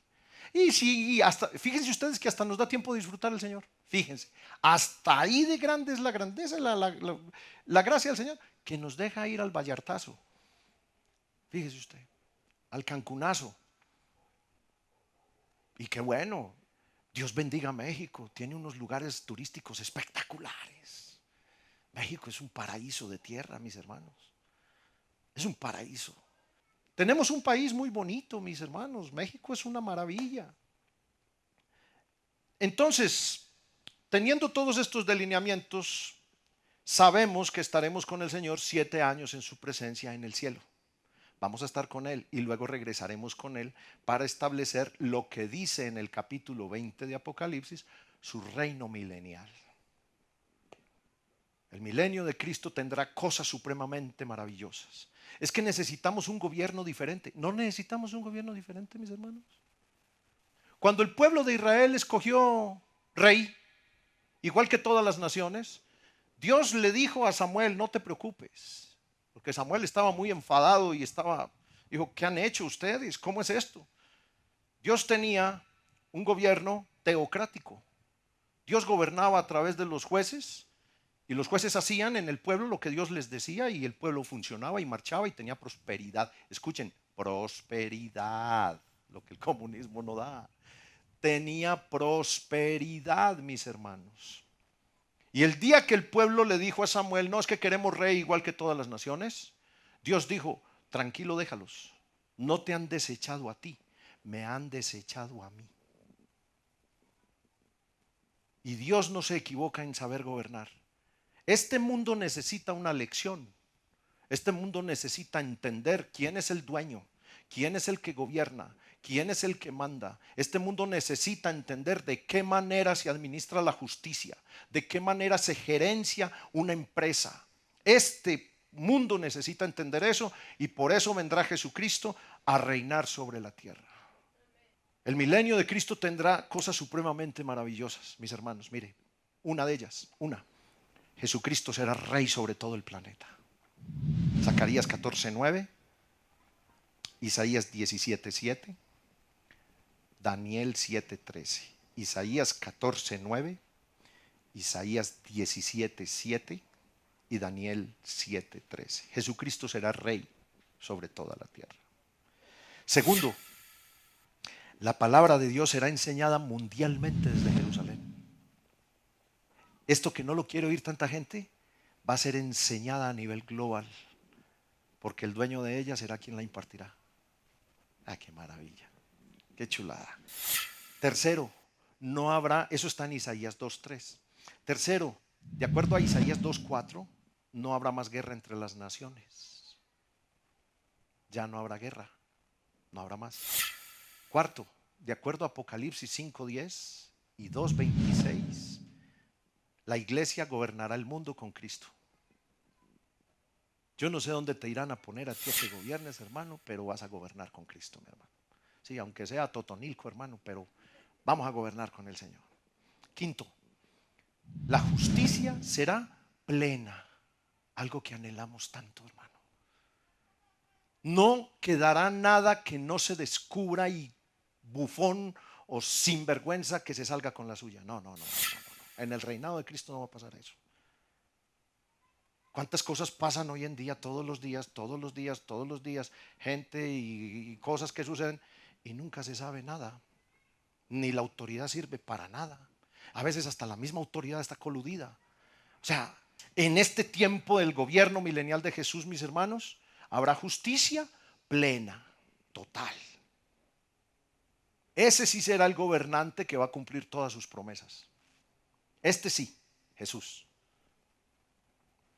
Y sí, fíjense ustedes que hasta nos da tiempo de disfrutar el Señor. Fíjense, hasta ahí de grande es la grandeza, la gracia del Señor, que nos deja ir al Vallartazo. Fíjese usted, al Cancunazo. Y qué bueno, Dios bendiga a México, tiene unos lugares turísticos espectaculares. México es un paraíso de tierra, mis hermanos. Es un paraíso. Tenemos un país muy bonito, mis hermanos. México es una maravilla. Entonces, teniendo todos estos delineamientos, sabemos que estaremos con el Señor 7 años en su presencia en el cielo. Vamos a estar con Él y luego regresaremos con Él para establecer lo que dice en el capítulo 20 de Apocalipsis, su reino milenial. El milenio de Cristo tendrá cosas supremamente maravillosas. Es que necesitamos un gobierno diferente. ¿No necesitamos un gobierno diferente, mis hermanos? Cuando el pueblo de Israel escogió rey, igual que todas las naciones, Dios le dijo a Samuel, no te preocupes, porque Samuel estaba muy enfadado y dijo, ¿qué han hecho ustedes? ¿Cómo es esto? Dios tenía un gobierno teocrático. Dios gobernaba a través de los jueces y los jueces hacían en el pueblo lo que Dios les decía y el pueblo funcionaba y marchaba y tenía prosperidad. Escuchen, prosperidad, lo que el comunismo no da. Tenía prosperidad, mis hermanos. Y el día que el pueblo le dijo a Samuel, no, es que queremos rey igual que todas las naciones, Dios dijo, tranquilo, déjalos. No te han desechado a ti, me han desechado a mí. Y Dios no se equivoca en saber gobernar. Este mundo necesita una lección. Este mundo necesita entender quién es el dueño, quién es el que gobierna, quién es el que manda. Este mundo necesita entender de qué manera se administra la justicia, de qué manera se gerencia una empresa. Este mundo necesita entender eso y por eso vendrá Jesucristo a reinar sobre la tierra. El milenio de Cristo tendrá cosas supremamente maravillosas, mis hermanos. Mire, una de ellas, Jesucristo será rey sobre todo el planeta. Zacarías 14:9, Isaías 17:7, Daniel 7:13. Isaías 14:9, Isaías 17:7 y Daniel 7:13. Jesucristo será rey sobre toda la tierra. Segundo, la palabra de Dios será enseñada mundialmente desde Jerusalén. Esto que no lo quiere oír tanta gente, va a ser enseñada a nivel global, porque el dueño de ella será quien la impartirá. Ah, qué maravilla, qué chulada. Tercero, no habrá, eso está en Isaías 2:3. Tercero, de acuerdo a Isaías 2:4, no habrá más guerra entre las naciones. Ya no habrá guerra, no habrá más. Cuarto, de acuerdo a Apocalipsis 5:10 y 2:26, la iglesia gobernará el mundo con Cristo. Yo no sé dónde te irán a poner a ti a que gobiernes, hermano, pero vas a gobernar con Cristo, mi hermano. Sí, aunque sea Totonilco, hermano, pero vamos a gobernar con el Señor. Quinto, la justicia será plena, algo que anhelamos tanto, hermano. No quedará nada que no se descubra y bufón o sinvergüenza que se salga con la suya. No. En el reinado de Cristo no va a pasar eso. ¿Cuántas cosas pasan hoy en día, todos los días, gente y cosas que suceden y nunca se sabe nada? Ni la autoridad sirve para nada. A veces hasta la misma autoridad está coludida. O sea, en este tiempo del gobierno milenial de Jesús, mis hermanos, habrá justicia plena, total. Ese sí será el gobernante que va a cumplir todas sus promesas. Este sí, Jesús.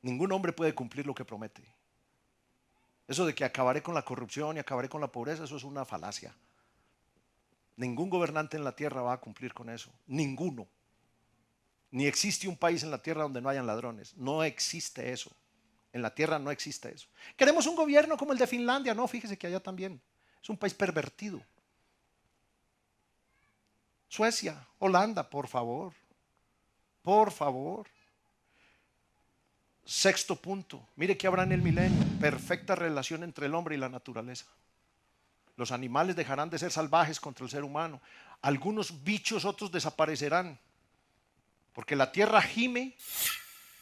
Ningún hombre puede cumplir lo que promete. Eso de que acabaré con la corrupción y acabaré con la pobreza, eso es una falacia. Ningún gobernante en la tierra va a cumplir con eso. Ninguno. Ni existe un país en la tierra donde no hayan ladrones. No existe eso. En la tierra no existe eso. Queremos un gobierno como el de Finlandia. No, fíjese que allá también. Es un país pervertido. Suecia, Holanda, por favor. Por favor. Sexto punto. Mire que habrá en el milenio. Perfecta relación entre el hombre y la naturaleza. Los animales dejarán de ser salvajes contra el ser humano. Algunos bichos, otros desaparecerán. Porque la tierra gime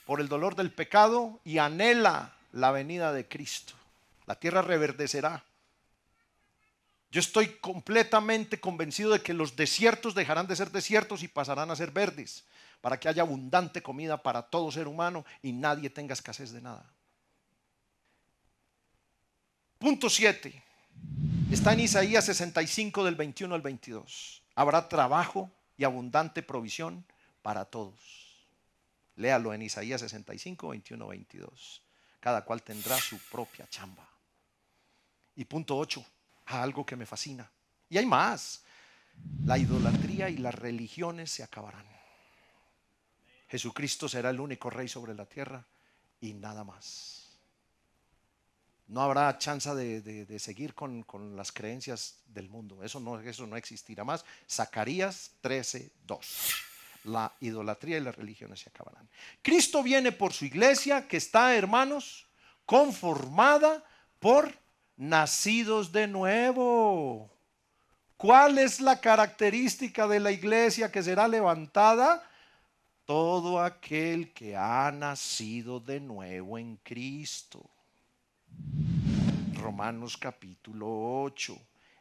por el dolor del pecado y anhela la venida de Cristo. La tierra reverdecerá. Yo estoy completamente convencido de que los desiertos dejarán de ser desiertos y pasarán a ser verdes, para que haya abundante comida para todo ser humano y nadie tenga escasez de nada. Punto 7. Está en Isaías 65 del 21 al 22. Habrá trabajo y abundante provisión para todos. Léalo en Isaías 65, 21, 22. Cada cual tendrá su propia chamba. Y punto 8. Algo que me fascina. Y hay más. La idolatría y las religiones se acabarán. Jesucristo será el único rey sobre la tierra y nada más. No habrá chance de seguir con las creencias del mundo. Eso no existirá más. Zacarías 13:2. La idolatría y las religiones se acabarán. Cristo viene por su iglesia que está, hermanos, conformada por nacidos de nuevo. ¿Cuál es la característica de la iglesia que será levantada? Todo aquel que ha nacido de nuevo en Cristo. Romanos capítulo 8.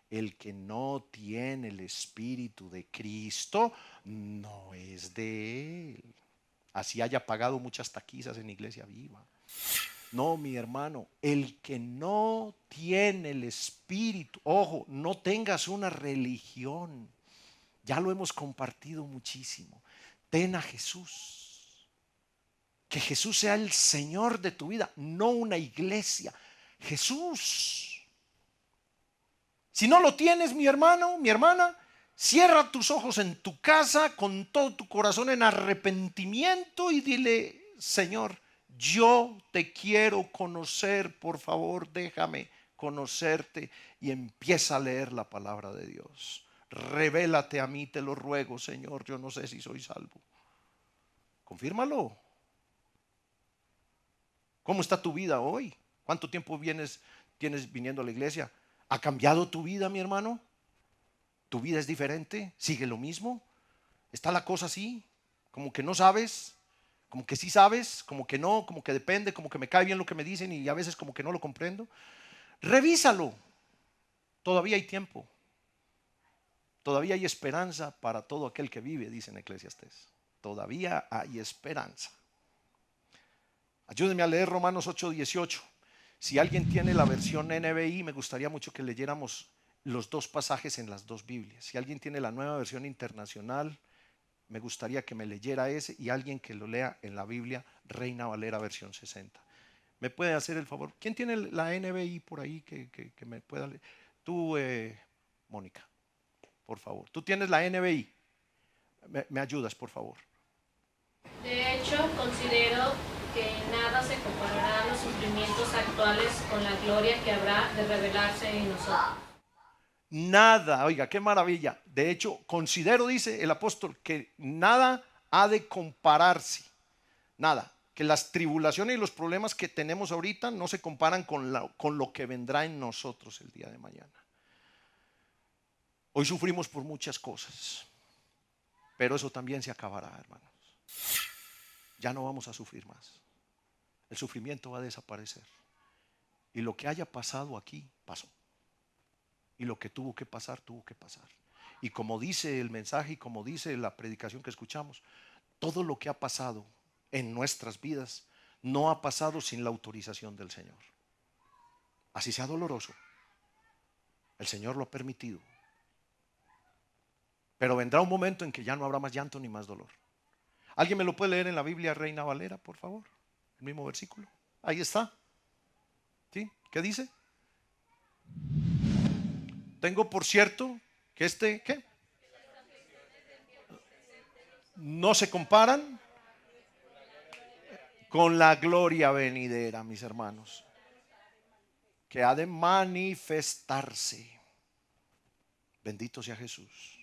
El que no tiene el Espíritu de Cristo no es de Él. Así haya pagado muchas taquizas en Iglesia Viva. No, mi hermano, el que no tiene el Espíritu, ojo, no tengas una religión. Ya lo hemos compartido muchísimo. Ten a Jesús. Que Jesús sea el Señor de tu vida, no una iglesia. Jesús. Si no lo tienes, mi hermano, mi hermana, cierra tus ojos en tu casa con todo tu corazón en arrepentimiento y dile: Señor, yo te quiero conocer, por favor, déjame conocerte, y empieza a leer la palabra de Dios. Revélate a mí, te lo ruego, Señor, yo no sé si soy salvo. Confírmalo. ¿Cómo está tu vida hoy? ¿Cuánto tiempo tienes viniendo a la iglesia? ¿Ha cambiado tu vida, mi hermano? ¿Tu vida es diferente? ¿Sigue lo mismo? Está la cosa así, como que no sabes, como que sí sabes, como que no, como que depende, como que me cae bien lo que me dicen y a veces como que no lo comprendo. Revísalo. Todavía hay tiempo. Todavía hay esperanza para todo aquel que vive, dice en Eclesiastés. Todavía hay esperanza. Ayúdenme a leer Romanos 8:18. Si alguien tiene la versión NBI, me gustaría mucho que leyéramos los dos pasajes en las dos Biblias. Si alguien tiene la nueva versión internacional, me gustaría que me leyera ese, y alguien que lo lea en la Biblia Reina Valera versión 60. ¿Me puede hacer el favor? ¿Quién tiene la NBI por ahí que me pueda leer? Tú, Mónica, por favor. Tú tienes la NBI. Me ayudas, por favor. De hecho, considero que nada se comparará a los sufrimientos actuales con la gloria que habrá de revelarse en nosotros. Nada, oiga, qué maravilla. De hecho, considero, dice el apóstol, que nada ha de compararse. Nada. Que las tribulaciones y los problemas que tenemos ahorita no se comparan con lo que vendrá en nosotros el día de mañana. Hoy sufrimos por muchas cosas, pero eso también se acabará, hermanos. Ya no vamos a sufrir más. El sufrimiento va a desaparecer. Y lo que haya pasado aquí, pasó. Y lo que tuvo que pasar, tuvo que pasar. Y como dice el mensaje y como dice la predicación que escuchamos, todo lo que ha pasado en nuestras vidas no ha pasado sin la autorización del Señor. Así sea doloroso, el Señor lo ha permitido. Pero vendrá un momento en que ya no habrá más llanto ni más dolor. ¿Alguien me lo puede leer en la Biblia Reina Valera, por favor? El mismo versículo. Ahí está. ¿Sí? ¿Qué dice? Tengo por cierto que ¿qué? No se comparan con la gloria venidera, mis hermanos, que ha de manifestarse. Bendito sea Jesús.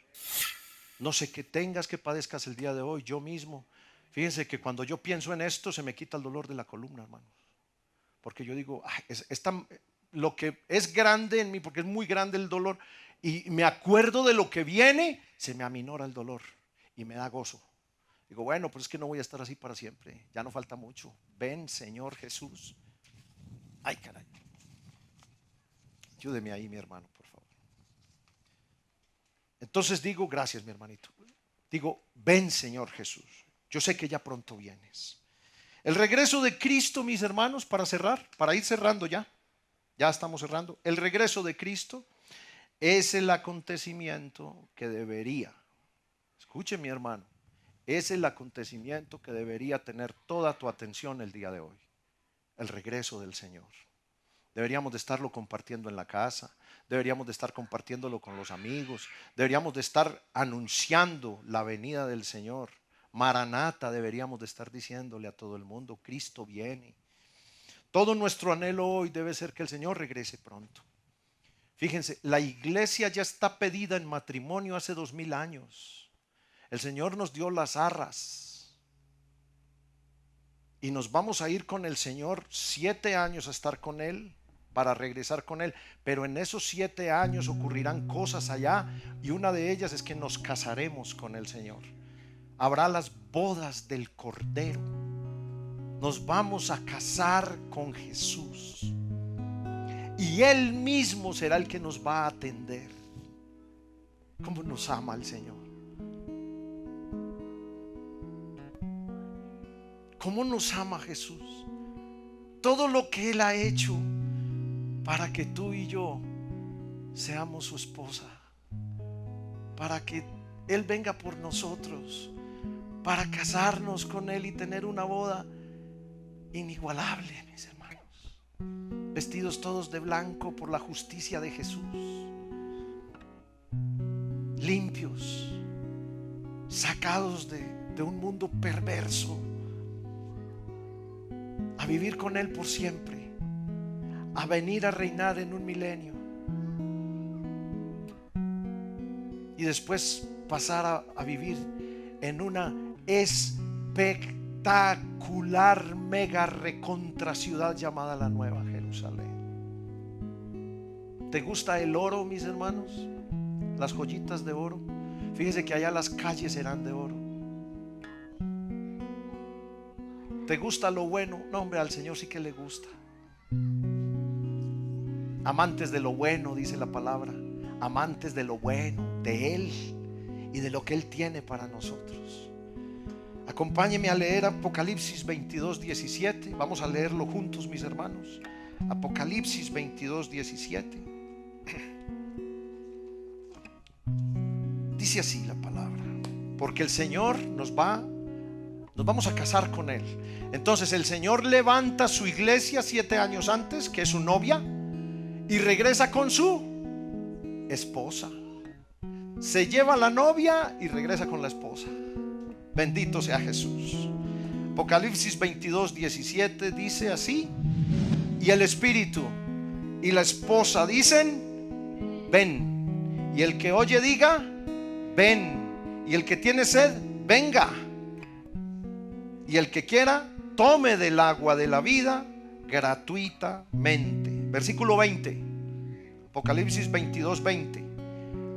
No sé qué tengas, que padezcas el día de hoy. Yo mismo, fíjense que cuando yo pienso en esto se me quita el dolor de la columna, hermanos, porque yo digo, lo que es grande en mí, porque es muy grande el dolor, y me acuerdo de lo que viene, se me aminora el dolor y me da gozo. Digo, bueno, pues es que no voy a estar así para siempre, ya no falta mucho. Ven, Señor Jesús. Ay, caray. Ayúdeme ahí, mi hermano, por favor. Entonces digo, gracias, mi hermanito. Digo, ven, Señor Jesús. Yo sé que ya pronto vienes. El regreso de Cristo, mis hermanos, para cerrar, para ir cerrando ya. Ya estamos cerrando. El regreso de Cristo es el acontecimiento que debería, escuche, mi hermano, es el acontecimiento que debería tener toda tu atención el día de hoy. El regreso del Señor. Deberíamos de estarlo compartiendo en la casa, deberíamos de estar compartiéndolo con los amigos, deberíamos de estar anunciando la venida del Señor. Maranata, deberíamos de estar diciéndole a todo el mundo, Cristo viene. Todo nuestro anhelo hoy debe ser que el Señor regrese pronto. Fíjense, la iglesia ya está pedida en matrimonio hace 2000 años. El Señor nos dio las arras y nos vamos a ir con el Señor 7 años a estar con Él, para regresar con Él. Pero en esos 7 años ocurrirán cosas allá, y una de ellas es que nos casaremos con el Señor. Habrá las bodas del Cordero. Nos vamos a casar con Jesús y Él mismo será el que nos va a atender. ¿Cómo nos ama el Señor? ¿Cómo nos ama Jesús? Todo lo que Él ha hecho para que tú y yo seamos su esposa, para que Él venga por nosotros, para casarnos con Él y tener una boda inigualable, mis hermanos, vestidos todos de blanco por la justicia de Jesús, limpios, sacados de un mundo perverso, a vivir con Él por siempre, a venir a reinar en un milenio y después pasar a vivir en una espectacular mega recontra ciudad llamada la Nueva Jerusalén. ¿Te gusta el oro, mis hermanos? Las joyitas de oro. Fíjese que allá las calles serán de oro. ¿Te gusta lo bueno? No, hombre, al Señor sí que le gusta. Amantes de lo bueno, dice la palabra. Amantes de lo bueno, de Él y de lo que Él tiene para nosotros. Acompáñeme a leer Apocalipsis 22, 17. Vamos a leerlo juntos, mis hermanos. Apocalipsis 22, 17. Dice así la palabra: porque el Señor nos vamos a casar con Él. Entonces el Señor levanta su iglesia 7 años antes, que es su novia, y regresa con su esposa. Se lleva a la novia y regresa con la esposa. Bendito sea Jesús. Apocalipsis 22, 17 dice así: y el Espíritu y la esposa dicen: ven. Y el que oye diga: ven. Y el que tiene sed, venga. Y el que quiera, tome del agua de la vida gratuitamente. Versículo 20, Apocalipsis 22, 20.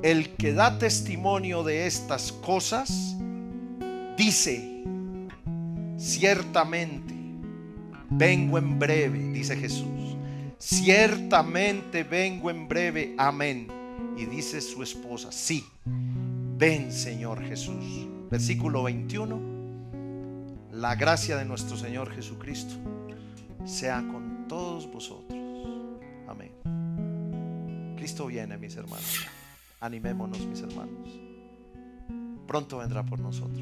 El que da testimonio de estas cosas dice: ciertamente vengo en breve, dice Jesús. Ciertamente vengo en breve, amén. Y dice su esposa: sí, ven, Señor Jesús. Versículo 21. La gracia de nuestro Señor Jesucristo sea con todos vosotros. Amén. Cristo viene, mis hermanos. Animémonos, mis hermanos. Pronto vendrá por nosotros.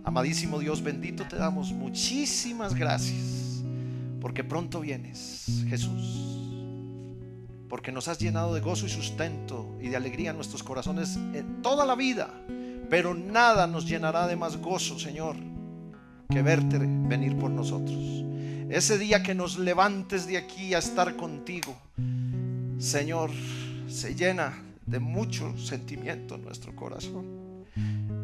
Amadísimo Dios bendito, te damos muchísimas gracias porque pronto vienes, Jesús. Porque nos has llenado de gozo y sustento y de alegría en nuestros corazones en toda la vida. Pero nada nos llenará de más gozo, Señor, que verte venir por nosotros. Ese día que nos levantes de aquí a estar contigo, Señor, se llena de mucho sentimiento en nuestro corazón.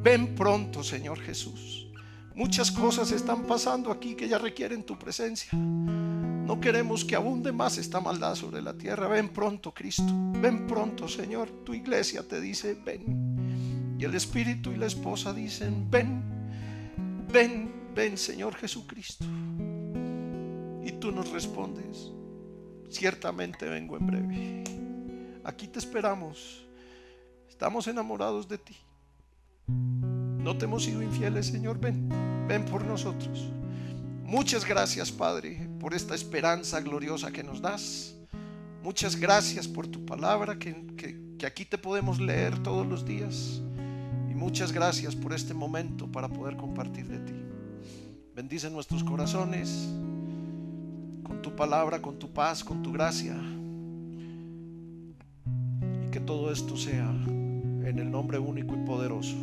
Ven pronto, Señor Jesús. Muchas cosas están pasando aquí que ya requieren tu presencia. No queremos que abunde más esta maldad sobre la tierra. Ven pronto, Cristo. Ven pronto, Señor. Tu iglesia te dice: ven. Y el Espíritu y la esposa dicen: ven, ven, ven, Señor Jesucristo. Y tú nos respondes: ciertamente vengo en breve. Aquí te esperamos. Estamos enamorados de ti. No te hemos sido infieles, Señor. Ven, ven por nosotros. Muchas gracias, Padre, por esta esperanza gloriosa que nos das. Muchas gracias por tu palabra que aquí te podemos leer todos los días. Y muchas gracias por este momento para poder compartir de ti. Bendice nuestros corazones con tu palabra, con tu paz, con tu gracia. Y que todo esto sea en el nombre único y poderoso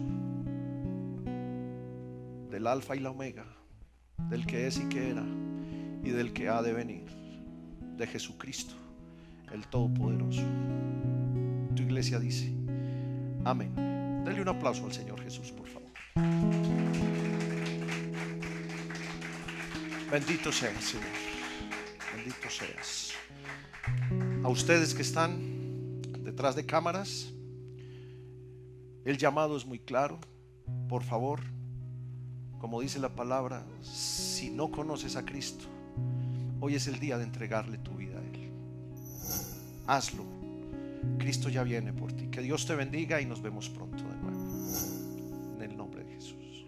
del Alfa y la Omega, del que es y que era y del que ha de venir, de Jesucristo, el Todopoderoso. Tu iglesia dice: amén. Dale un aplauso al Señor Jesús, por favor. Bendito seas, Señor. Bendito seas. A ustedes que están detrás de cámaras, el llamado es muy claro. Por favor, como dice la palabra, si no conoces a Cristo, hoy es el día de entregarle tu vida a Él. Hazlo. Cristo ya viene por ti. Que Dios te bendiga y nos vemos pronto de nuevo. En el nombre de Jesús.